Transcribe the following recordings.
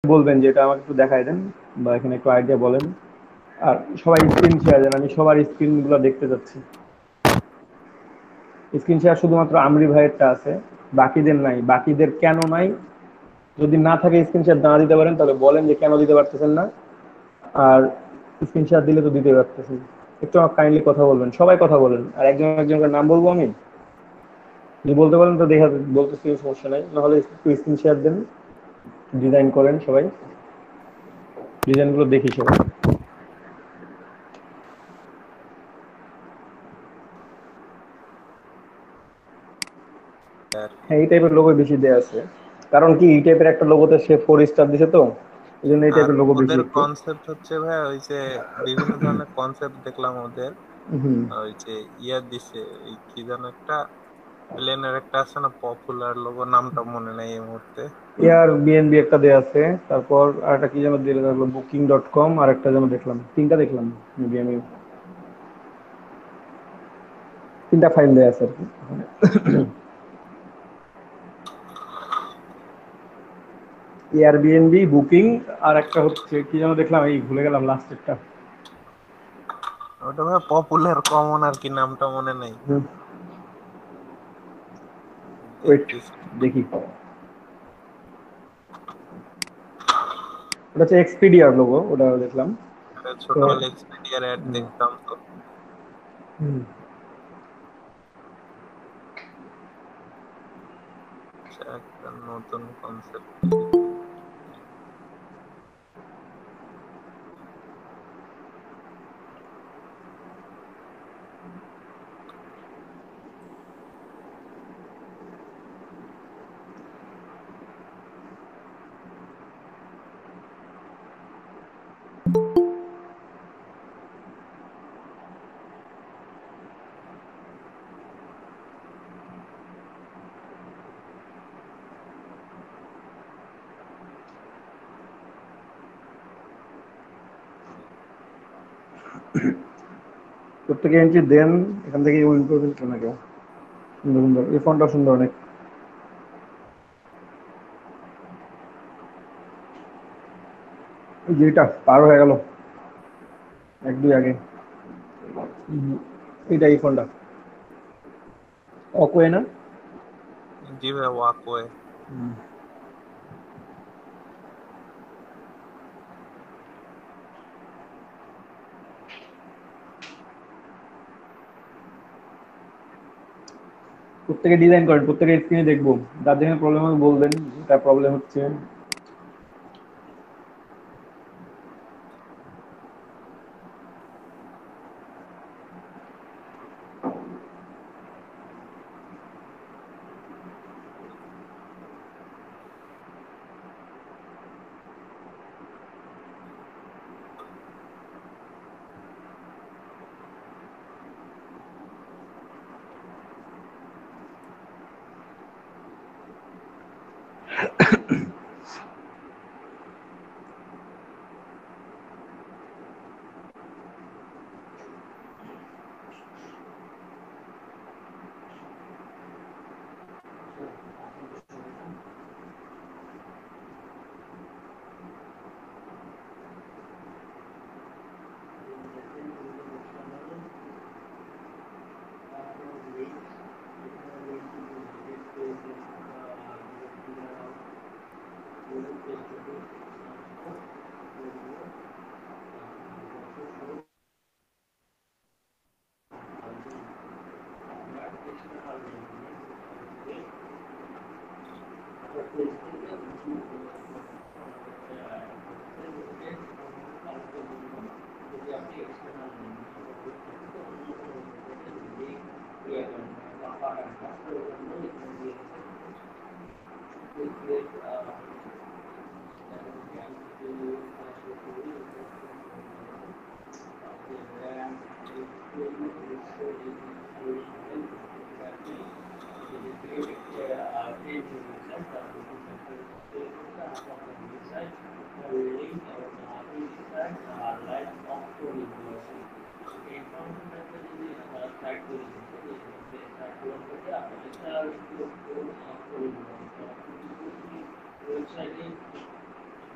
বলবেন যে এটা আমাকে একটু দেখায় দেন বা এখানে একটু আইডিয়া বলেন। আর সবাই স্ক্রিন শেয়ার দেন, আমি সবার স্ক্রিনগুলো দেখতে যাচ্ছি। স্ক্রিন শেয়ার শুধুমাত্র আমরি ভাইয়েরটা আছে, বাকিদের নাই। বাকিদের কেন নাই? যদি না থাকে স্ক্রিন শেয়ার না দিতে পারেন তাহলে বলেন যে কেন দিতে পারতেছেন না। আর স্ক্রিন শেয়ার দিলে তো দিতে পারতেছেন। একটু আমার কাইন্ডলি কথা বলবেন, সবাই কথা বলেন। আর একজন একজনের নাম বলবো আমি, যদি বলতে পারেন তো দেখা বলতেছি, সমস্যা নাই। নাহলে একটু স্ক্রিন শেয়ার দেন, ডিজাইন করেন সবাই, ডিজাইনগুলো দেখি সবাই। আর কি হ্যাঁ, এই টাইপের লোগো বেশি দেয়া আছে। কারণ কি, এই টাইপের একটা লোগোতে সে 4 স্টার দিছে, তো এই জন্য এই আর টাইপের লোগো বেশি ওদের একটু। কনসেপ্ট হচ্ছে ভাই ওই যে বিভিন্ন ধরনের কনসেপ্ট দেখলাম ওদের। হুম। ওই যে ইয়া দিছে, এই কি যেন একটা প্লেনের একটা আছে না পপুলার লোগো, নামটা মনে নাই এই মুহূর্তে। এয়ার বিএনবি একটা দেয়া আছে, তারপর আর একটা কি যেন দিয়ে রাখলো, বুকিং.com, আর একটা যেন দেখলাম, তিনটা দেখলাম। মেবি আমি তিনটা ফাইল দেয়া আছে আর কি। এয়ারবিএনবি, বুকিং, আর একটা হচ্ছে কি যেন দেখলাম, এই ভুলে গেলাম লাস্টেরটা। ওটা ভাই পপুলার কমন আর কি, নামটা মনে নাই। ওয়েট, দেখতেছি দেখি। ওটা হচ্ছে এক্সপিডিয়ার লোগো, ওটা দেখলাম। তো ছোটবেলায় এক্সপেডিয়ার অ্যাড দেখতাম তো। হুম, আচ্ছা, একটা নতুন কনসেপ্ট। প্রত্যেকে এন্ট্রি দেন, এখান থেকে উইন করবেন কেউ না কেউ। সুন্দর সুন্দর, এই ফন্টটা সুন্দর অনেক। যেটা পার হয়ে গেল, এক দুই আগে। এইটা, এই ফন্টটা অকোয়ে না? জি ভাই, ওয়াকওয়ে। প্রত্যেকে ডিজাইন করেন, প্রত্যেকে স্ক্রিনে দেখবো। যার যেখানে প্রবলেম হবে বলবেন, তার প্রবলেম হচ্ছে।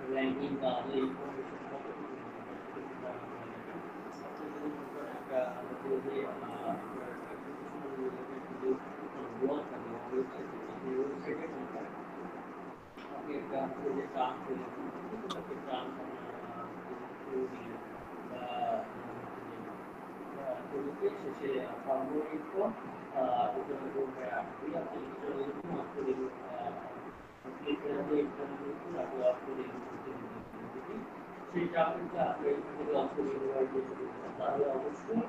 র্যাঙ্কিং তাহলে ইনফরমেশন কতটুকু সেটা একটা যদি আপনার ব্লগ থাকে ওয়েবসাইট আপনি ওয়েবসাইটে আপনি একটা যে টার্ম একটা টার্ম দিলেন বা শুরুতে শেষে সর্বনিম্ন আলোচনা করবে আপনি আপনি সেই চাকরিটা আপনি যদি অংশগ্রহণ তাহলে অবশ্যই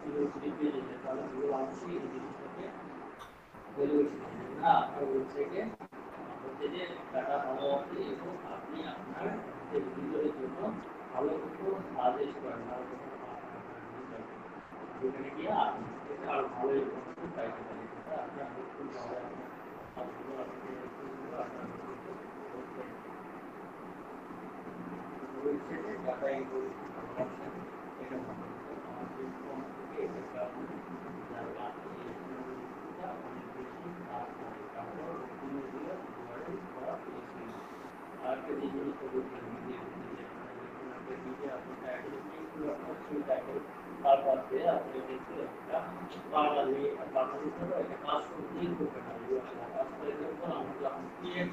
ইউনিভার্সিটি পেয়ে যেতে তাহলে অবশ্যই এই জিনিসটাকে ভ্যালুয়েশন না আপনার ওয়েবসাইটে হচ্ছে যে ডাটা ভালো আছে এবং আপনি আপনার ভিতরের জন্য ভালো কোনো সাজেস্ট করেন ভালো কোনো যেখানে গিয়ে আপনি আরো ভালো ইনফরমেশন পাইতে পারেন সেটা আপনি খুব ওয়েবসাইটে ডাটা ইনফরমেশন এটা আরেকটা যে জিনিসটা বলছিলাম তারপর আপনি বাঙালি বাঙালি একটা কাজ করতে করতে পারি কাজ করে আমরা ক্রিয়েট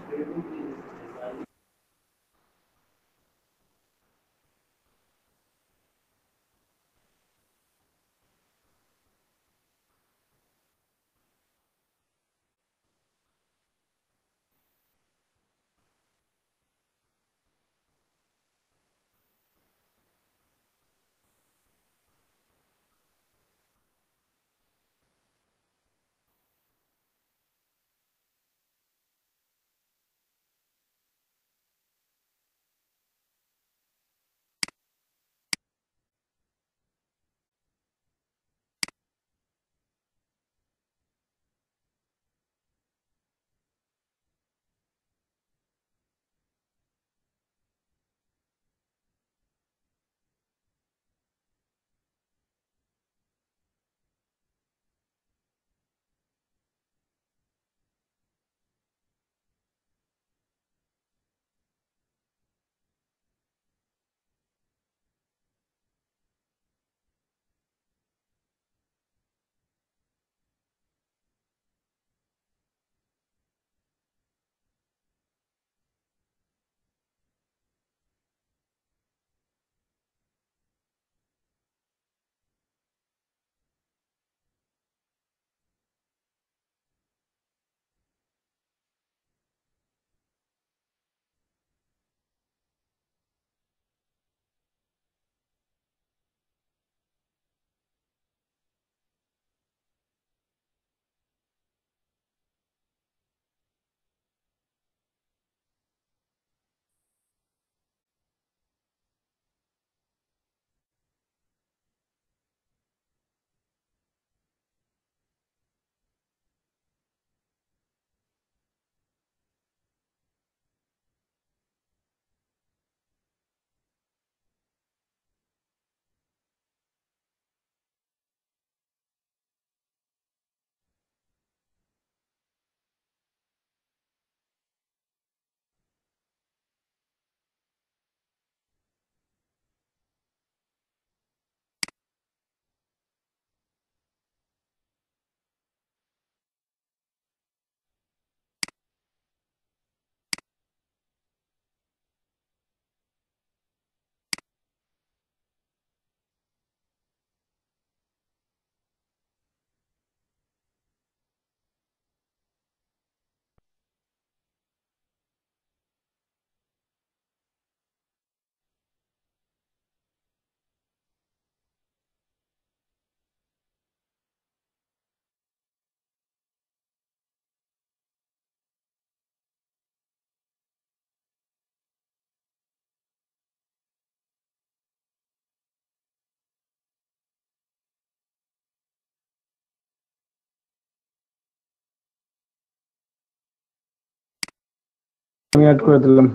আমি অ্যাড করে দিলাম।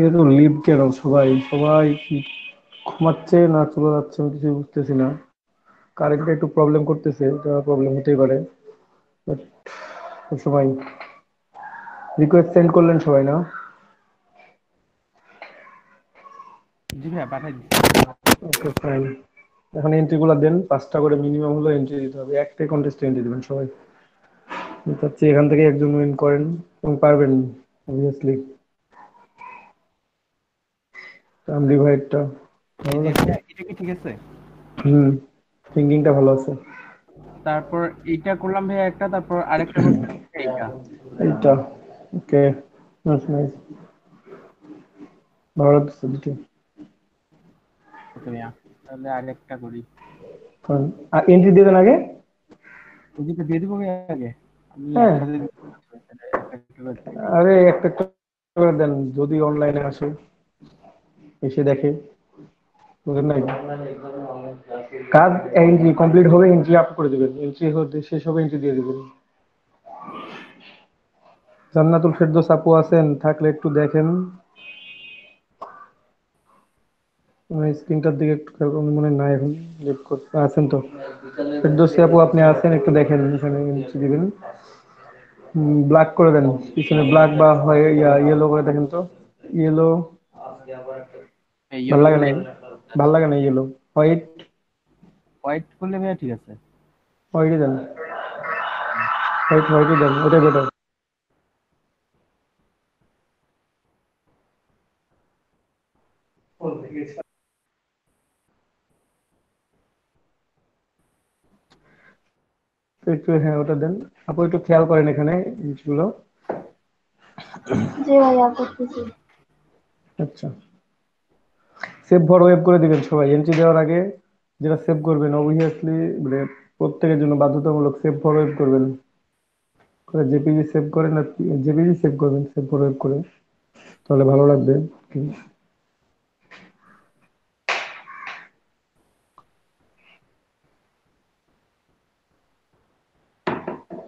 এ তো লিভ কেন সবাই সবাই কি ঘুমাচ্ছে না চলে যাচ্ছে আমি কিছু বুঝতেছি না। কারেন্টটা একটু প্রবলেম করতেছে, এটা প্রবলেম হতেই পারে। বাট সবাই রিকোয়েস্ট সেন্ড করলেন সবাই না? জি ভাইয়া পাঠাই দিচ্ছি। Okay fine. এখন এন্ট্রি গুলা দেন, 5টা করে মিনিমাম হলো এন্ট্রি দিতে হবে, একটাই কন্টেস্ট এন্ট্রি দিবেন সবাই। চাচ্ছি এখান থেকে একজন উইন করেন এবং পারবেন অবভিয়াসলি। আমরি ভাইয়েরটা এই ভালো যে লাগছে। ভাইয়া এটা কি ঠিক আছে? হুম, থিঙ্কিংটা ভালো আছে। তারপর এইটা করলাম ভাইয়া একটা, তারপর আরেকটা করছি এইটা। এইটা ওকে, নাইস নাইস, ভালো লাগছে দুটো। ওকে ভাইয়া, তাহলে আরেকটা করি। আর এন্ট্রি দেবেন আগে? ওদিকে দিয়ে দিব ভাইয়া আগে, আমি হ্যাঁ, একসাথে একটা একটা করে দিয়ে দিই। আরে একটা একটা করে দেন, যদি অনলাইনে আসে এসে দেখে, বুঝলেন নাই? কাজ এন্ট্রি কমপ্লিট হবে, এন্ট্রি আপ করে দেবেন, এন্ট্রি হতে শেষ হবে এন্ট্রি দিয়ে দেবেন। জান্নাতুল ফেরদৌস আপু আছেন, থাকলে একটু দেখেন। স্ক্রিনটার দিকে একটু খেয়াল করুন, মনে হয় নাই এখন। লিভ করতে আছেন তো? ফেরদৌসী আপু আপনি আছেন, একটু দেখেন এখানে এন্ট্রি দিবেন। ব্ল্যাক করে দেন, পিছনে ব্ল্যাক বা হয় ইয়েলো করে দেখেন তো, ইয়েলো এই ভাল ইয়েলো লাগে করলে নাই, ভাল লাগে না ইয়েলো, হোয়াইট, হোয়াইট করলে ভাইয়া ঠিক আছে। হোয়াইটই দেন, হোয়াইটই দেন, ওটাই বেটার। একটু হ্যাঁ ওটা দেন। আপু একটু খেয়াল করেন এখানে জিনিসগুলো। জি ভাইয়া করতেছি। আচ্ছা, সেভ ফর ওয়েব করে দিবেন সবাই এন্ট্রি দেওয়ার আগে। যেটা সেভ করবেন অবভিয়াসলি মানে প্রত্যেকের জন্য বাধ্যতামূলক সেভ ফর ওয়েব করবেন। জেপিজি সেভ করেন না, জেপিজি সেভ করবেন সেভ ফর ওয়েব করে, তাহলে ভালো লাগবে।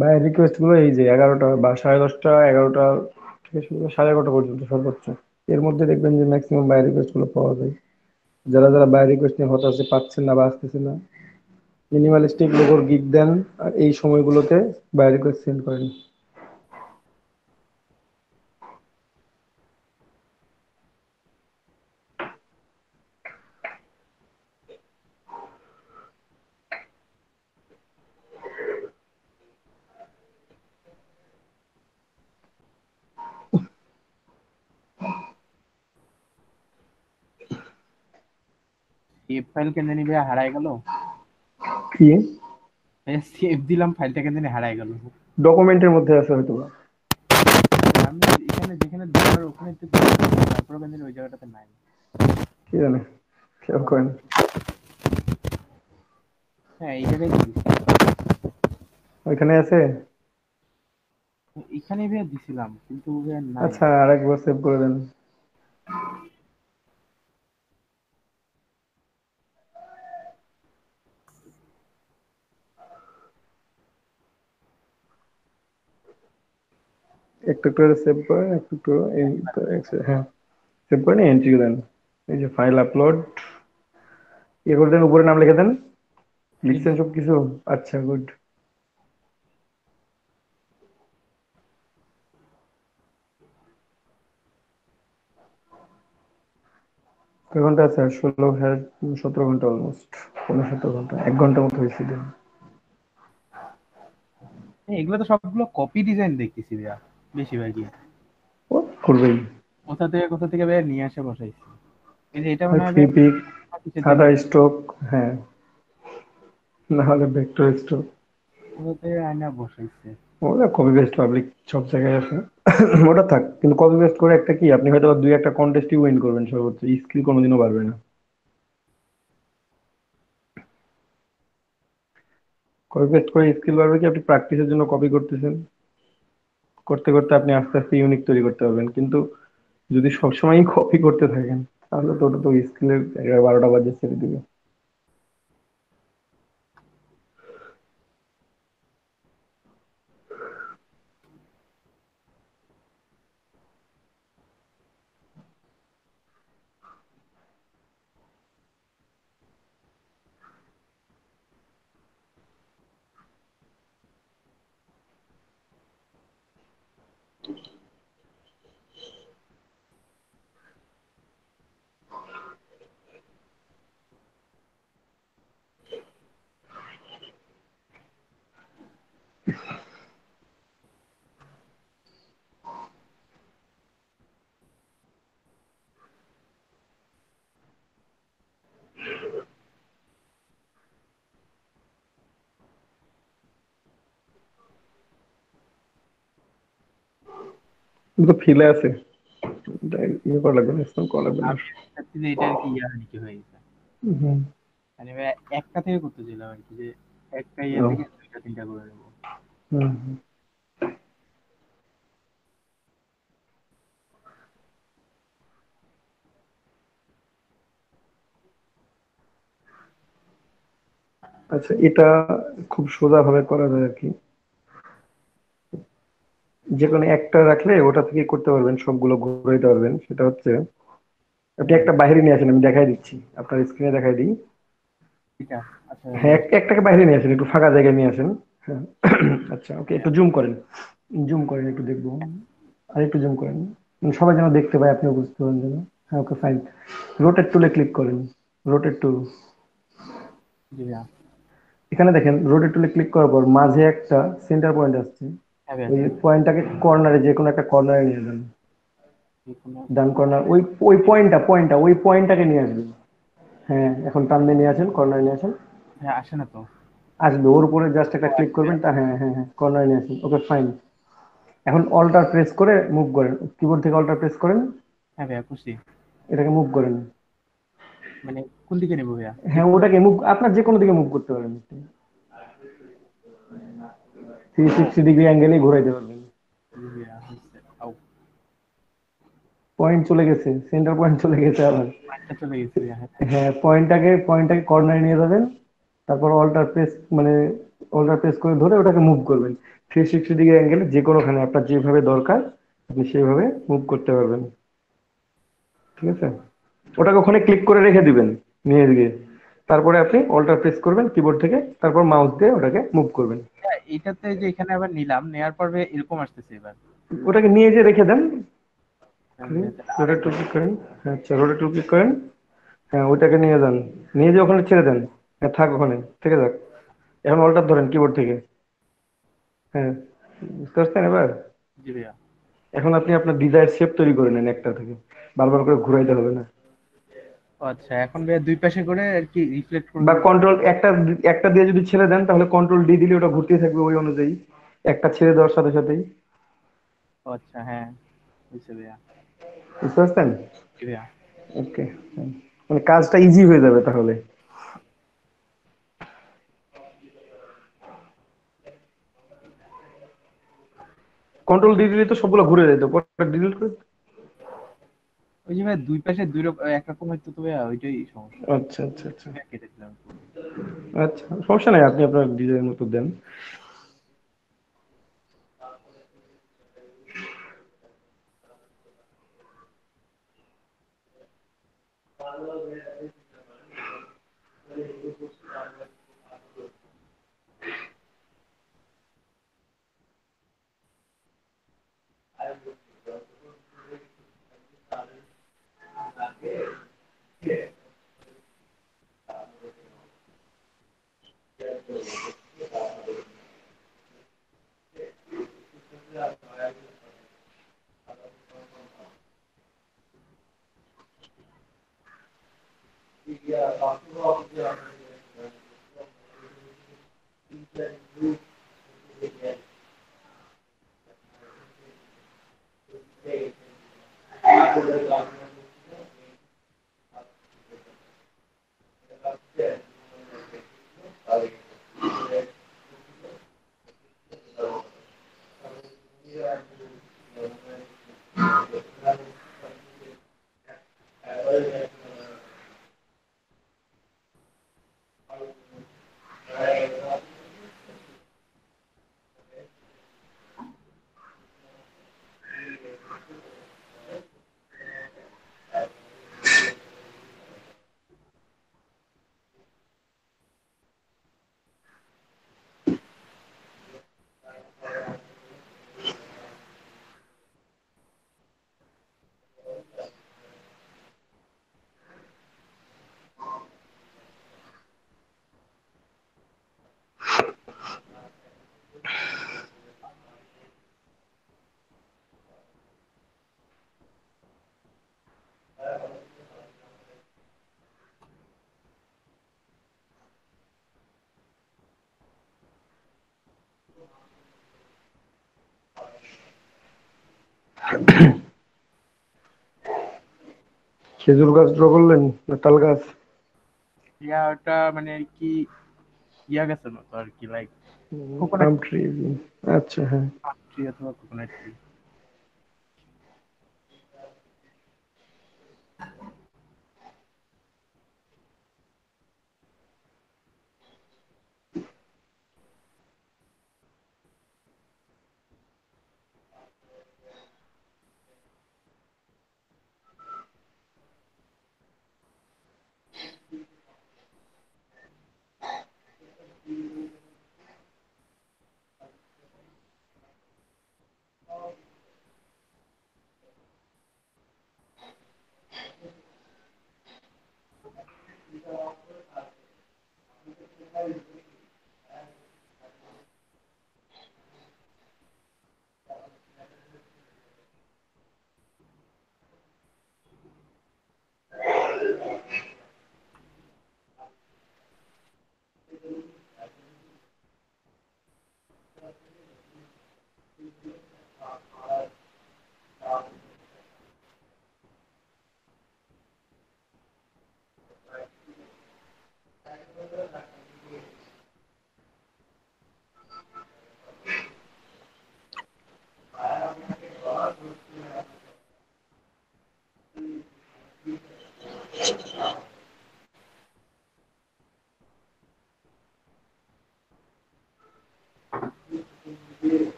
ভাই রিকোয়েস্ট গুলো এই যে 11টা বা 10:30, 11টা থেকে শুরু করে 11:30 পর্যন্ত সর্বোচ্চ, এর মধ্যে দেখবেন যে ম্যাক্সিমাম বাই রিকোয়েস্ট গুলো পাওয়া যায়। যারা যারা বাই রিকোয়েস্ট নিয়ে হতাশে পাচ্ছেন না বা আসতেছে না, মিনিমালিস্টিক লোগোর গিগ দেন আর এই সময়গুলোতে বাই রিকোয়েস্ট সেন্ড করেন। সেভ ফাইল কেন জানি ভাইয়া হারাই গেল। কি সেভ দিলাম, ফাইলটা কেন জানি হারাই গেল। ডকুমেন্টের মধ্যে আছে হয়তো বা। আমি এখানে যেখানে দেওয়ার ওখানে তো তারপরে কেন জানি ওই জায়গাটাতে নাই। কি জানে, খেয়াল করেন। হ্যাঁ এই জায়গায় দিছি। ওইখানে আছে। এখানে ভাইয়া দিছিলাম কিন্তু ভাইয়া নাই। আচ্ছা আরেকবার সেভ করে দেন। একটু একটু সেভ করেন, একটু একটু এই হ্যাঁ সেভ করেন, এন্ট্রি দেন। এই যে ফাইল আপলোড ইয়ে করে দেন, উপরে নাম লিখে দেন। লিখছেন সব কিছু? আচ্ছা গুড। কয় ঘন্টা আছে? 16, 17 ঘন্টা, অলমোস্ট 15-17 ঘন্টা, 1 ঘন্টা মতো হয়েছে দিন। এগুলো তো সবগুলো কপি ডিজাইন দেখতেছি ভাইয়া বেশিরভাগই। ও করবেই। কোথা থেকে ভাইয়া নিয়ে আসে বসাইছি। এই যে এটা মনে হয় ফ্রি পিক, কিসের জন্য সাদা স্ট্রোক, হ্যাঁ না হলে ভেক্টর স্ট্রোক, কোথা থেকে আয়না বসাইছে। ওটা কপি পেস্ট পাবলিক সব জায়গায় আছে। ওটা থাক, কিন্তু কপি পেস্ট করে একটা কি আপনি হয়তো দুই একটা কন্টেস্টই উইন করবেন সর্বোচ্চ, স্কিল কোনোদিনও পারবে না। কপি পেস্ট করে স্কিল বাড়বে কি, আপনি প্র্যাকটিসের জন্য কপি করতেছেন, করতে করতে আপনি আস্তে আস্তে ইউনিক তৈরি করতে পারবেন। কিন্তু যদি সবসময় কপি করতে থাকেন তাহলে তো ওটা তো স্কিলের 11-12টা বাজে ছেড়ে দিবে। কিন্তু ফিলে আছে, এটা ইয়ে করা লাগবে না, ইনস্টল করা লাগবে না। আমি চাচ্ছি যে এটা আর কি ইয়া আর কি হয়ে গেছে। হুম। মানে ভাইয়া একটা থেকে করতেছিলাম আর কি, যে একটা ইয়া ও, থেকে দুইটা তিনটা করে নেবো। হুম হুম। আচ্ছা এটা খুব সোজা ভাবে করা যায় আর কি, যে কোনো একটা রাখলে ওটা থেকে করতে পারবেন, সবগুলো ঘুরাইতে পারবেন। সেটা হচ্ছে আপনি একটা বাইরে নিয়ে আসেন, আমি দেখাই দিচ্ছি, আপনার স্ক্রিনে দেখাই দিই। এটা আচ্ছা হ্যাঁ একটাকে বাইরে নিয়ে আসেন, একটু ফাঁকা জায়গায় নিয়ে আসেন। হ্যাঁ আচ্ছা ওকে, একটু জুম করেন, জুম করেন একটু দেখবো, আর একটু জুম করেন, সবাই যেন দেখতে পায়, আপনিও বুঝতে পারেন যেন। হ্যাঁ ওকে ফাইন। রোটেট টুলে ক্লিক করেন। রোটেট টুল, জি ভাইয়া। এখানে দেখেন রোটেট টুলে ক্লিক করার পর মাঝে একটা সেন্টার পয়েন্ট আসছে, হ্যাঁ ভাইয়া ওই সেন্টার। পয়েন্টটাকে কর্নারে, যে কোনো একটা কর্নারে নিয়ে যান। কোনো ডান কর্নার, ওই ওই পয়েন্টটা ওই পয়েন্টটাকে নিয়ে আসবেন। হ্যাঁ এখন টান দিয়ে নিয়ে আসেন, কর্নারে নিয়ে আসেন। ভাইয়া আসে না তো। আসবে, ওর উপরে জাস্ট একটা ও ক্লিক আসবে। করবেন, তা হ্যাঁ হ্যাঁ হ্যাঁ কর্নারে নিয়ে আসেন। Okay fine. এখন অল্টার প্রেস করে মুভ করেন, কিবোর্ড থেকে অল্টার প্রেস করেন, হ্যাঁ ভাইয়া করছি। এটাকে মুভ করেন। মানে কোন দিকে নেবো ভাইয়া? হ্যাঁ ওটাকে মুভ, আপনার যে কোনো দিকে মুভ করতে পারেন, 360 ডিগ্রি অ্যাঙ্গেলে ঘুরাইতে পারবেন। জি ভাইয়া হচ্ছে। আউ, পয়েন্ট চলে গেছে, সেন্টার পয়েন্ট চলে গেছে আবার। পাঁচটা চলে গেছে ভাইয়া। হ্যাঁ হ্যাঁ। হ্যাঁ পয়েন্টটাকে কর্নারে নিয়ে যাবেন, তারপর অল্টার প্রেস মানে অল্টার প্রেস করে ধরে ওটাকে মুভ করবেন 360 ডিগ্রি অ্যাঙ্গেলে, যে কোনোখানে আপনার যেভাবে দরকার আপনি সেভাবে মুভ করতে পারবেন। ঠিক আছে, ওটাকে ওখানে ক্লিক করে রেখে দিবেন নিয়ে গিয়ে, তারপরে আপনি অল্টার প্রেস করবেন কিবোর্ড থেকে, তারপর মাউস দিয়ে ওটাকে মুভ করবেন। ভাইয়া, এইটাতে যে এখানে আবার নিলাম, নেয়ার পর ভাইয়া এরকম আসতেছে এবার। ওটাকে নিয়ে যে রেখে দেন, হ্যাঁ ভাইয়া, তাহলে রোটেট টুল আরেকবার। ক্লিক করেন। হ্যাঁ আচ্ছা, রোটেট টুল ক্লিক করেন। হ্যাঁ ওইটাকে নিয়ে যান, নিয়ে যে ওখানে ছেড়ে দেন। হ্যাঁ থাক ওখানে, থেকে যাক। এখন অল্টার ধরেন কিবোর্ড থেকে। হ্যাঁ বুঝতে পারছেন এবার? জি ভাইয়া। এখন আপনি আপনার ডিজায়ার শেপ তৈরি করে নেন একটা থেকে, বারবার করে ঘুরাইতে হবে না। ও আচ্ছা, এখন ভাইয়া দুই পাশে করে আর কি রিফ্লেক্ট বা করলে। কন্ট্রোল একটা, একটা দিয়ে যদি ছেড়ে দেন তাহলে কন্ট্রোল ডি দিলে ওটা ঘুরতেই থাকবে ওই অনুযায়ী, একটা ছেড়ে দেওয়ার সাথে সাথেই। ও আচ্ছা হ্যাঁ, বুঝছে ভাইয়া। বুঝতে পারছেন? জি ভাইয়া। ওকে, মানে কাজটা ইজি হয়ে যাবে তাহলে। কন্ট্রোল ডি দিলে তো সবগুলো ঘুরে যেত, পরে ডিলিট করে। ওই যে ভাই দুই পাশে দুই রকম একরকম হইতো তো ভাইয়া, ওইটাই সমস্যা। আচ্ছা আচ্ছা আচ্ছা ভাইয়া কেটে দিলাম একটু। আচ্ছা, সমস্যা নাই, আপনি আপনার ডিজাইন মতো দেন। খেজুর গাছ ড্র করলেন না তাল গাছ? ইয়া ওটা মানে কি ইয়া গেছে না তো আর কি, লাইক কোকোনাট পাম ট্রি। আচ্ছা হ্যাঁ। ট্রি অথবা কোকোনাট ট্রি।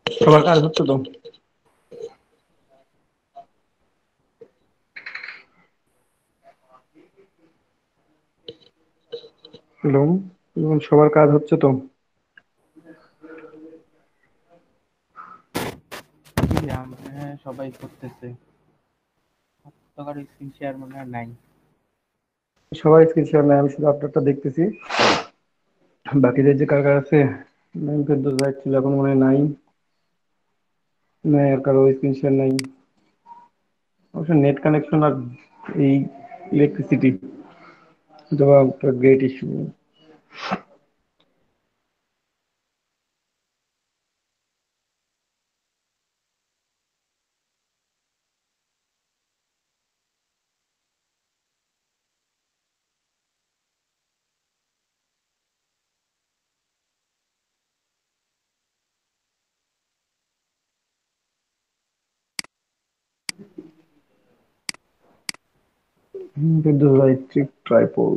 সবার কাজ হচ্ছে তো। হ্যালো, সবার কাজ হচ্ছে তো। হ্যাঁ সবাই করতেছে, তো কারো স্ক্রিন শেয়ার মনে হয় নাই। সবাই স্ক্রিন শেয়ার নেয়, আমি শুধু আপনারটা দেখতেছি। বাকিদের যে কার কার আছে, নাইম ফেরদৌস ভাই ছিল, এখন মনে হয় নাই। নাই, আর কারো স্ক্রিন শেয়ার নাই। অবশ্য নেট কানেকশন আর এই ইলেকট্রিসিটি দেওয়া একটা গ্রেট ইস্যু। ফেরদৌস ভাই ট্রাইপল।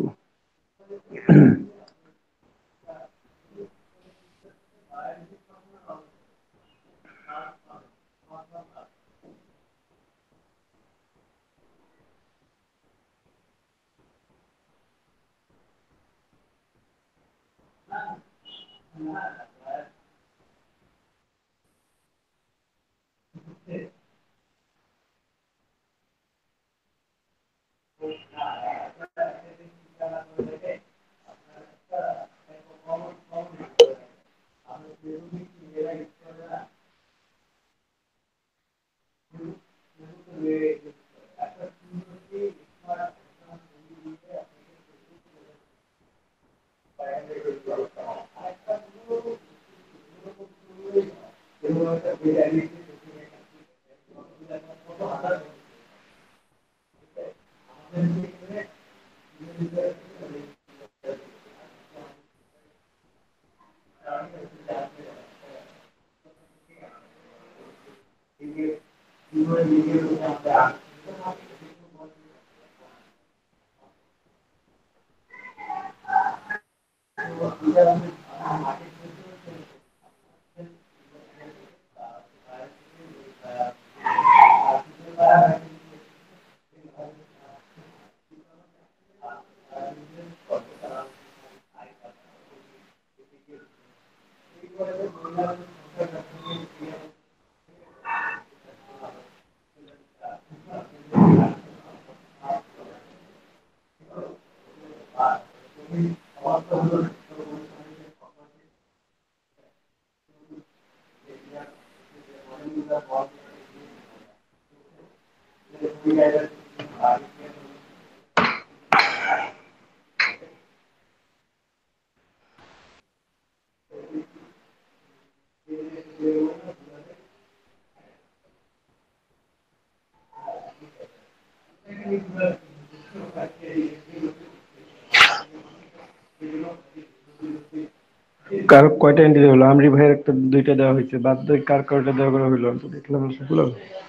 কার কয়টা এন্ট্রি হলো? আমরি ভাইয়ের একটা দুইটা দেওয়া হয়েছে, বাদ বাকি কার কয়টা দেওয়া করা হইলো আমি তো দেখলাম না সেগুলো।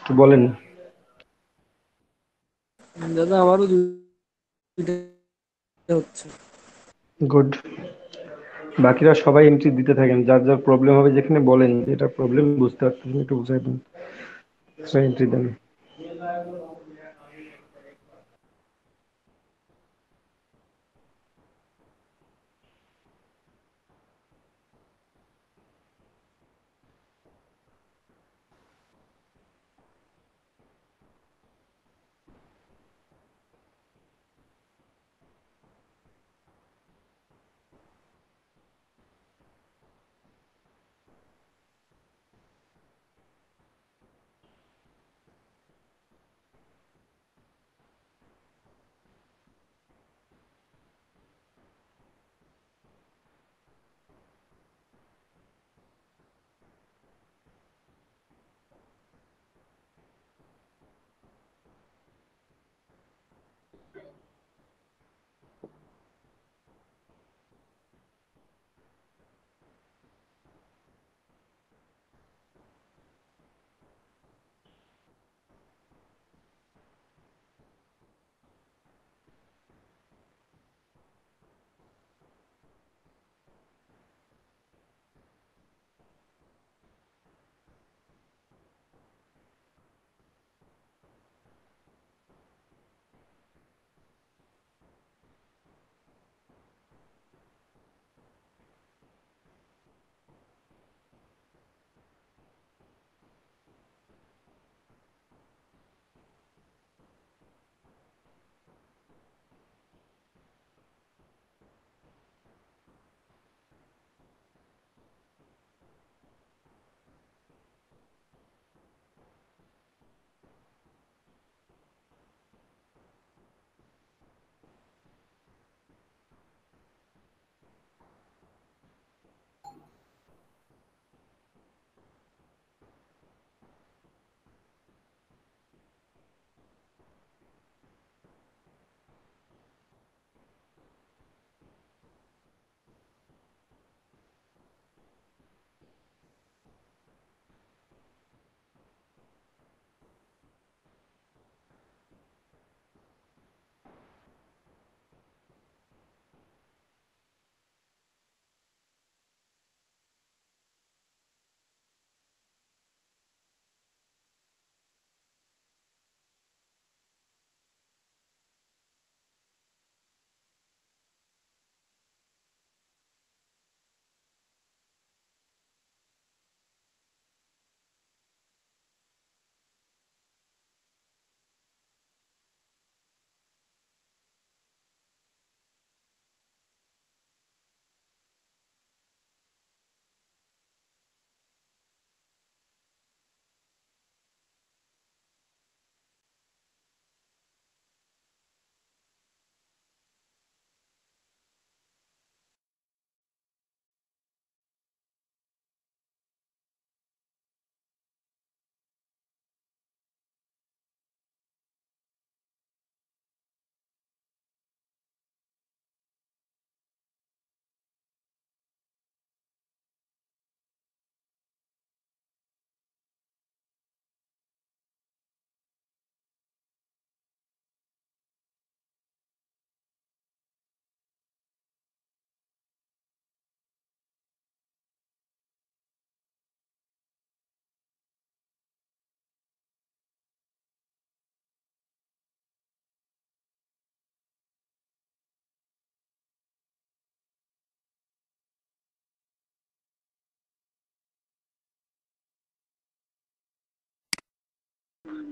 তো বলেন। দাদা আমারও দুইটা হচ্ছে। গুড। বাকিরা সবাই এন্ট্রি দিতে থাকেন, যার যার প্রবলেম হবে যেখানে বলেন যে এটা প্রবলেম বুঝতে পারতেছেন, একটু বুঝাই দেন, এন্ট্রি দেন।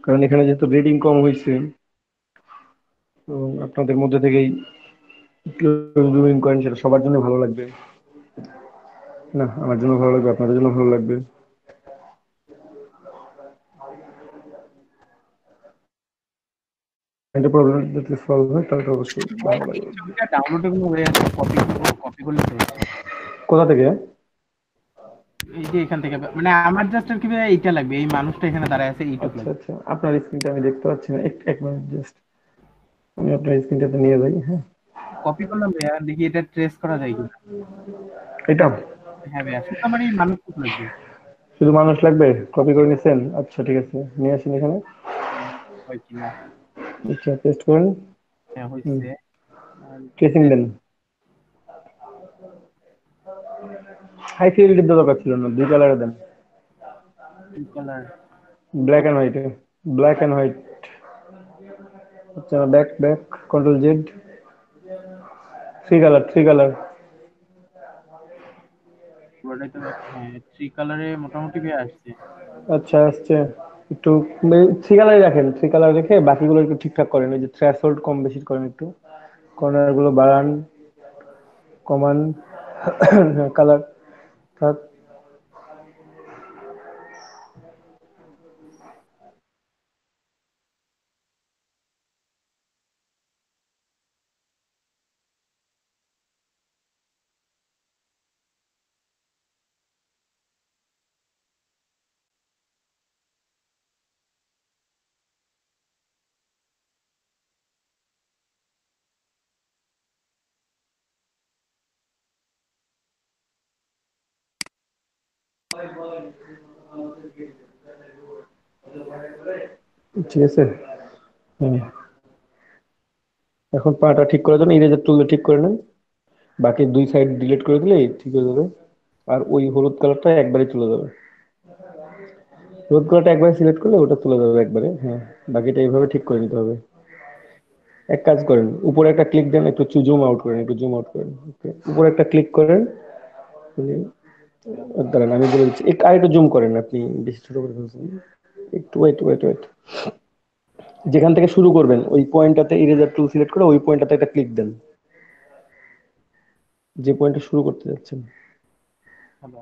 কারণ এখানে যেহেতু রেটিং কম হয়েছে, এবং আপনাদের মধ্যে থেকেই জুমিং করেন, সেটা সবার জন্য ভালো লাগবে। না, আমার জন্য ভালো লাগবে, আপনাদের জন্য ভালো লাগবে। এটা প্রবলেম যদি সলভ হয় তাহলে তো অবশ্যই ভাই ভালো এই লাগবে। ছবিটা ডাউনলোডে কোনো হয়ে আছে, কপি করবো, কপি করলে তো হচ্ছে। কোথা থেকে? এই যে এখান থেকে মানে আমার জাস্ট আর কি ভাই এইটা লাগবে, এই মানুষটা এখানে দাঁড়ায় আছে এইটুক আচ্ছা লাগবে। আচ্ছা, আপনার স্ক্রিনটা আমি দেখতে পাচ্ছি না, এক মিনিট জাস্ট, আমি আপনার স্ক্রিনটাতে নিয়ে যাই। হ্যাঁ, কপি করলাম ভাইয়া, দেখি এটা ট্রেস করা যায় কিনা। এটা হ্যাঁ ভাইয়া, শুধু আমার এই মানুষটুক লাগবে। শুধু মানুষ লাগবে, কপি করে নিচ্ছেন? আচ্ছা ঠিক আছে, নিয়ে আসেন এখানে। হয় কিনা। আচ্ছা, পেস্ট করেন। হ্যাঁ হুম, হয়েছে। ট্রেসিং দেন। হাই ফিল্ড দরকার ছিল না, দুই কালারে দেন। Colour. Black and white, black and white. আচ্ছা, back back, control Z, three colour, three colour. পুরোটাই তো হ্যাঁ থ্রি কালারে মোটামুটি ভাইয়া আসছে। আচ্ছা, আসছে। একটু থ্রি কালারে রাখেন, থ্রি কালার রেখে বাকিগুলো একটু ঠিকঠাক করেন, ওই যে থ্রেশহোল্ড কম বেশি করেন, একটু কর্নার গুলো বাড়ান, কমান। কালার থাক। ঠিক আছে। হুম, এখন পাটা ঠিক করার জন্য ইরেজার টুল ঠিক করে নেন, বাকি দুই সাইড ডিলিট করে দিলেই ঠিক হয়ে যাবে। আর ওই হলুদ কালারটা একবারে চলে যাবে, হলুদ কালারটা একবারে সিলেক্ট করলে ওটা চলে যাবে একবারে। হ্যাঁ, বাকিটা এইভাবে ঠিক করে নিতে হবে। এক কাজ করেন, উপরে একটা ক্লিক দেন, একটু জুম আউট করেন, একটু জুম আউট করেন। ওকে, উপরে একটা ক্লিক করেন। দাঁড়ান, আমি বলে দিচ্ছি, আর একটু জুম করেন, আপনি বেশি ছোট করে ফেলছেন। একটু ওয়েট ওয়েট ওয়েট, যেখান থেকে শুরু করবেন ওই পয়েন্টটাতে ইরেজার টুল সিলেক্ট করে ওই পয়েন্টটাতে একটা ক্লিক দেন, যে পয়েন্টে শুরু করতে যাচ্ছেন। হ্যালো।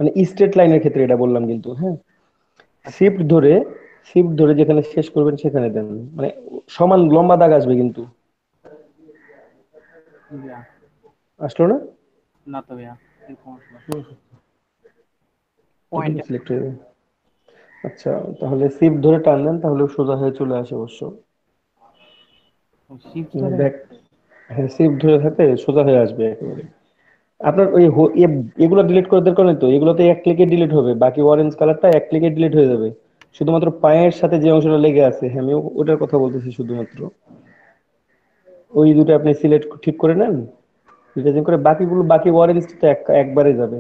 মানে স্ট্রেট লাইনের ক্ষেত্রে এটা বললাম কিন্তু, হ্যাঁ। আচ্ছা শিফট ধরে, শিফট ধরে যেখানে শেষ করবেন সেখানে দেন, মানে সমান লম্বা দাগ আসবে কিন্তু। ভাইয়া, আসলো না? না তো ভাইয়া এরকম আসলো এটুকু পয়েন্ট। সিলেক্ট হয়ে যাবে। আচ্ছা, তাহলে শিফট ধরে টান দেন, তাহলে সোজা হয়ে চলে আসে অবশ্য। শিফট ধরে। ব্যাক, হ্যাঁ, শিফট ধরে থাকলে সোজা হয়ে আসবে একেবারে। আপনার ওই এগুলো ডিলিট করে দরকার নেই তো, এগুলোতে এক ক্লিকে ডিলিট হবে, বাকি অরেঞ্জ কালারটা এক ক্লিকে ডিলিট হয়ে যাবে। শুধুমাত্র পায়ের সাথে যে অংশটা লেগে আছে, হ্যাঁ, আমি ওটার কথা বলতেছি শুধুমাত্র। ওই দুটো আপনি সিলেক্ট ঠিক করে নেন, ডিটাচিং করে বাকিগুলো, বাকি অরেঞ্জটা একবারে যাবে।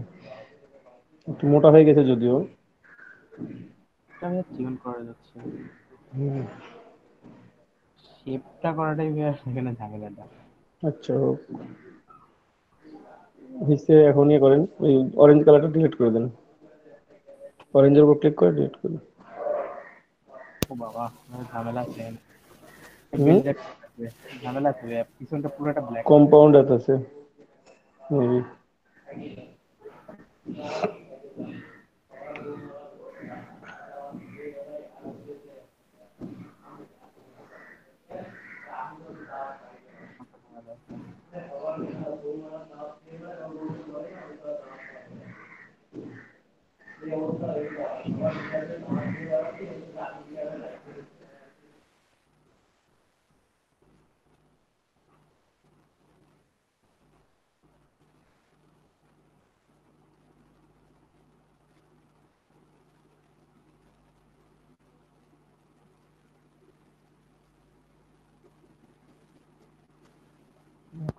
একটু মোটা হয়ে গেছে যদিও। এটা ভাইয়া টিউন করা যাচ্ছে, শেপটা করাটাই ভাইয়া এখানে ঝামেলাটা। আচ্ছা, হিসে এখন ইয়ে করেন, ওই অরেঞ্জ কালারটা ডিলিট করে দেন, অরেঞ্জের উপর ক্লিক করে ডিলিট করে দেন। ও বাবা, ঝামেলা আছে এখানে। হুম, বেলটা আছে, ঝামেলা আছে ভাইয়া, পিছনটা পুরোটা ব্ল্যাক। কম্পাউন্ড আছে মেবি। ঝামেলা আছে।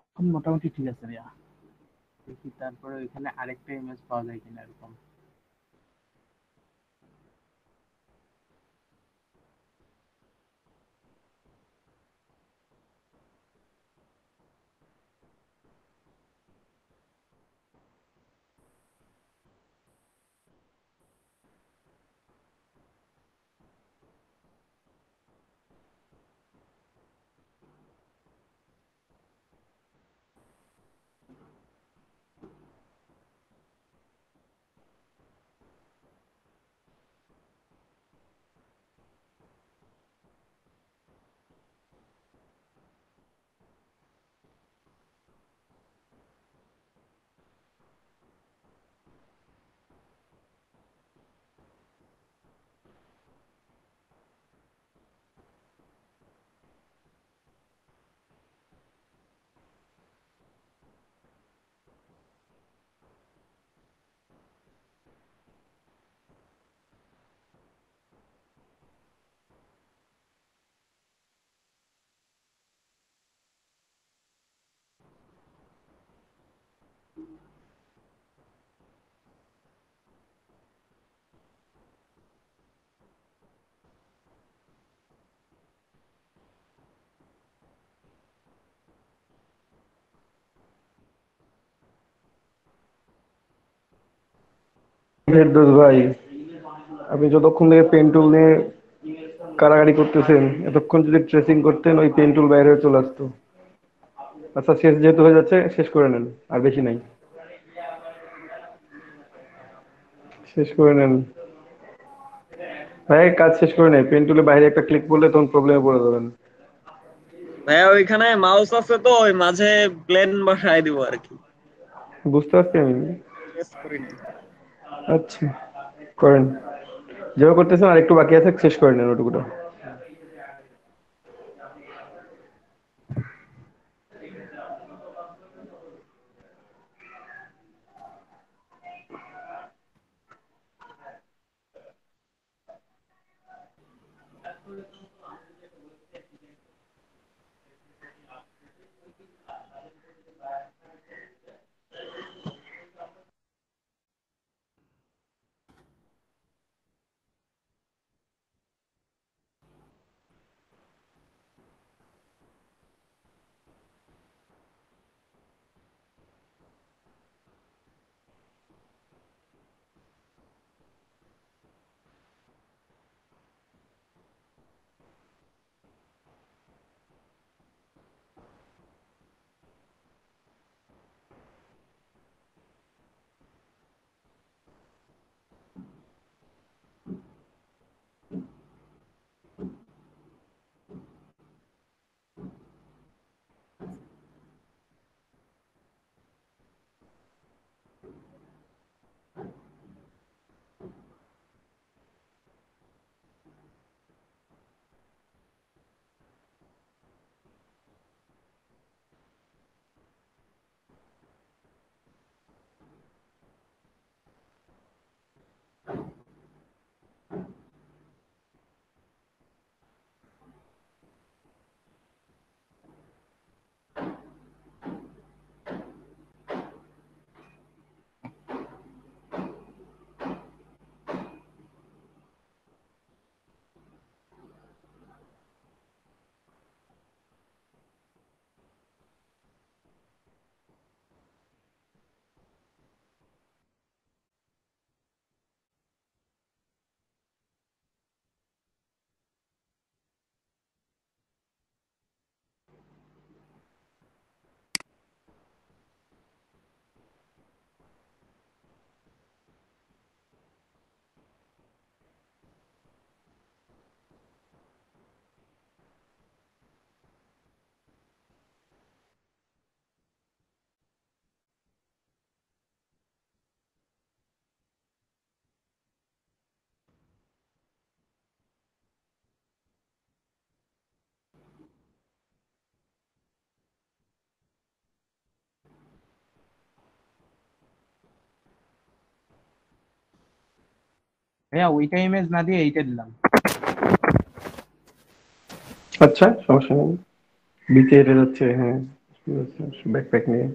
এখন মোটামুটি ঠিক আছে ভাইয়া, দেখি তারপরে ওইখানে আরেকটা ইমেজ পাওয়া যায় কিনা এরকম। ফেরদৌস ভাই, আপনি যতক্ষণ থেকে পেন টুল নিয়ে কাড়াকাড়ি করতেছেন, এতক্ষণ যদি ট্রেসিং করতেন ওই পেন টুল বাইরে হয়ে চলে আসতো। আচ্ছা, শেষ যেহেতু হয়ে যাচ্ছে শেষ করে নেন, আর বেশি নাই, শেষ করে নেন ভাই, কাজ শেষ করে নেন। পেন টুলে বাইরে একটা ক্লিক করলে তখন প্রবলেমে পড়ে যাবেন। ভাইয়া ওইখানে মাউস আছে তো ওই মাঝে প্লেন বসায় দিব আর কি। বুঝতে পারছি আমি। প্রেস করিনি। আচ্ছা, করেন, যেভাবে করতেছেন। আর একটু বাকি আছে, শেষ করে নেন ওটুকুটা। ভাইয়া ওইটা ইমেজ না দিয়ে এইটা দিলাম। আচ্ছা, সমস্যা নেই। বিচে হেঁটে যাচ্ছে, হ্যাঁ, ব্যাকপ্যাক নিয়ে।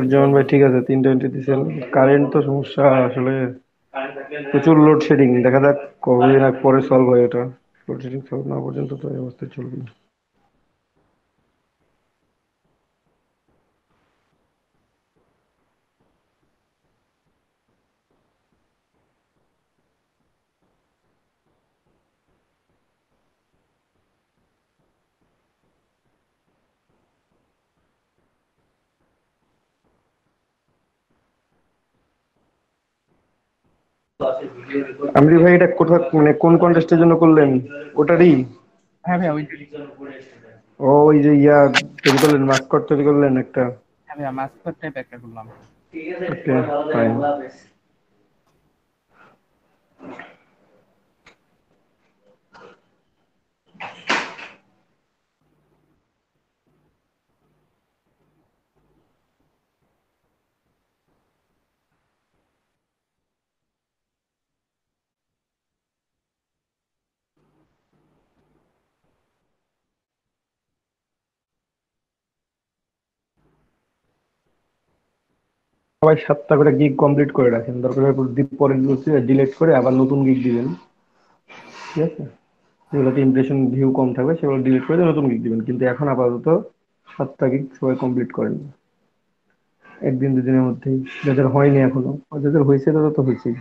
যেমন ভাই ঠিক আছে 320 দিচ্ছেন, কারেন্ট তো সমস্যা আসলে, প্রচুর লোডশেডিং। দেখা যাক কতদিন আগ পরে সলভ হয় এটা। লোডশেডিং সলভ না পর্যন্ত তো এই অবস্থায় চলবে। আমরি ভাই এটা কোথা মানে কোন কন্টেস্টের জন্য করলেন? ওটারই? হ্যাঁ ভাইয়া ওই ও ওই যে ইয়া তৈরি করলেন, মাস্কট তৈরি করলেন একটা? হ্যাঁ ভাইয়া মাস্কট টাইপ একটা করলাম। Okay fine. সবাই 7টা করে গিগ কমপ্লিট করে রাখেন, দরকার হয় পরে ডিলিট করে আবার নতুন গিগ দিবেন, ঠিক আছে? যেগুলোতে ইমপ্রেশন ভিউ কম থাকবে সেগুলো ডিলিট করে দিয়ে নতুন গিগ দিবেন, কিন্তু এখন আপাতত 7টা গিগ সবাই কমপ্লিট করেন একদিন দুদিনের মধ্যেই, যাদের হয়নি এখনো। আর যাদের হয়েছে তাদের তো হয়েছেই।